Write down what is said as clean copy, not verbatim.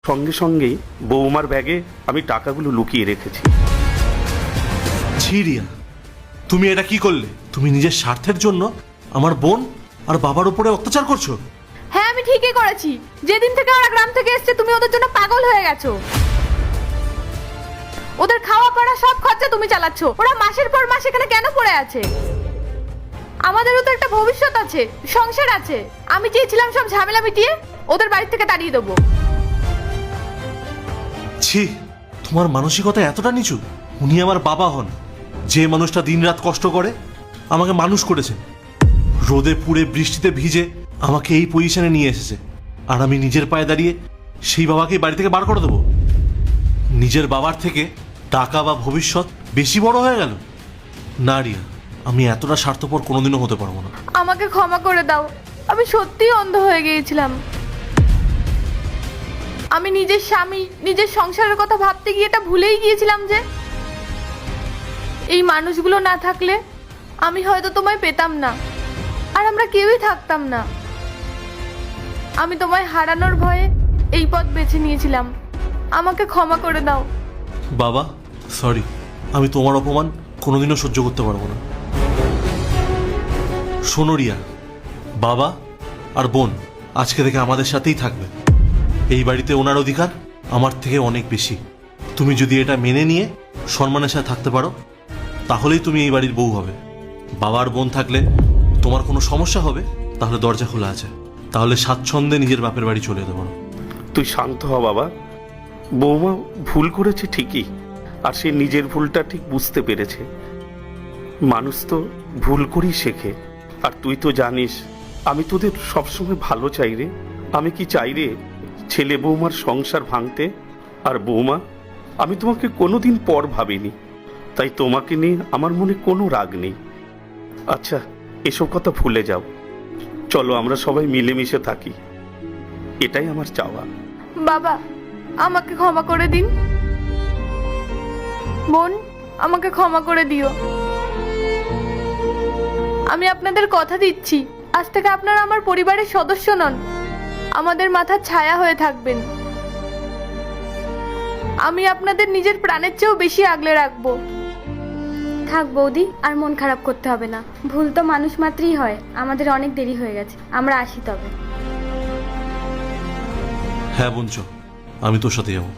সঙ্গে সঙ্গেই বৌমার ব্যাগে আমি টাকাগুলো লুকিয়ে রেখেছি। ছি রিয়া, তুমি এটা কি করলে? তুমি নিজের স্বার্থের জন্য আমার বোন আর বাবার উপরে অত্যাচার করছো। হ্যাঁ, আমি ঠিকই করেছি। যেদিন থেকে ওরা গ্রাম থেকে এসেছে তুমি ওদের জন্য পাগল হয়ে গেছো। ওদের খাওয়া পড়া সব খরচা তুমি চালাচ্ছ। ওরা মাসের পর মাস এখানে কেন পড়ে আছে? আমাদেরও তো একটা ভবিষ্যৎ আছে, সংসার আছে। আমি চেয়েছিলাম সব ঝামেলা মিটিয়ে ওদের বাড়ি থেকে তাড়িয়ে দেবো। ছি, তোমার মানসিকতা এতটা নিচু? উনি আমার বাবা হন, যে মানুষটা দিনরাত কষ্ট করে আমাকে মানুষ করেছে, রোদে পুড়ে বৃষ্টিতে ভিজে আমাকে এই পজিশনে নিয়ে এসেছে, আর আমি নিজের পায়ে দাঁড়িয়ে সেই বাবাকে বাড়ি থেকে বার করে দেবো? নিজের বাবার থেকে টাকা বা ভবিষ্যৎ বেশি বড় হয়ে গেল? না রিয়া, আমি এতটা স্বার্থপর কোনোদিনও হতে পারবো না। আমাকে ক্ষমা করে দাও, আমি সত্যিই অন্ধ হয়ে গিয়েছিলাম। আমি নিজের স্বামী, নিজের সংসারের কথা ভাবতে গিয়ে এটা ভুলেই গিয়েছিলাম যে এই মানুষগুলো না থাকলে আমি হয়তো তোমায় পেতাম না, আর আমরা কেউই থাকতাম না। আমি তোমায় হারানোর ভয়ে এই পথ বেছে নিয়েছিলাম। আমাকে ক্ষমা করে দাও। বাবা, সরি, আমি তোমার অপমান কোনোদিনও সহ্য করতে পারবো না। শোনো রিয়া, বাবা আর বোন আজকে থেকে আমাদের সাথেই থাকবে। এই বাড়িতে ওনার অধিকার আমার থেকে অনেক বেশি। তুমি যদি এটা মেনে নিয়ে সম্মানের সাথে থাকতে পারো, তাহলেই তুমি এই বাড়ির বউ হবে। বাবা আর বোন থাকলে তোমার কোনো সমস্যা হবে, তাহলে দরজা খোলা আছে, তাহলে স্বাচ্ছন্দ্যে নিজের বাপের বাড়ি চলে যেতে পারো। তুই শান্ত হ বাবা। বৌমা ভুল করেছে ঠিকই, আর সে নিজের ভুলটা ঠিক বুঝতে পেরেছে। মানুষ তো ভুল করেই শেখে। আর তুই তো জানিস আমি তোদের সবসময় ভালো চাই রে। আমি কি চাই রে ছেলে বৌমার সংসার ভাঙতে? আর বৌমা, আমি তোমাকে কোনোদিন পর ভাবিনি, তাই তোমাকে নিয়ে আমার মনে কোনো রাগ নেই। আচ্ছা, এসব কথা ভুলে যাও। চলো আমরা সবাই মিলেমিশে থাকি, এটাই আমার চাওয়া। বাবা, আমাকে ক্ষমা করে দিন। বোন, আমাকে ক্ষমা করে দিও। আমি আপনাদের কথা দিচ্ছি, আজ থেকে আপনারা আমার পরিবারের সদস্য নন, আমাদের মাথার ছায়া হয়ে থাকবেন। আমি আপনাদের নিজের প্রাণের চেয়েও বেশি আগলে রাখবো। থাক বৌদি, আর মন খারাপ করতে হবে না। ভুল তো মানুষ মাত্রই হয়। আমাদের অনেক দেরি হয়ে গেছে, আমরা আসি তবে। হ্যাঁ বোন, চল, আমি তোর সাথে যাবো।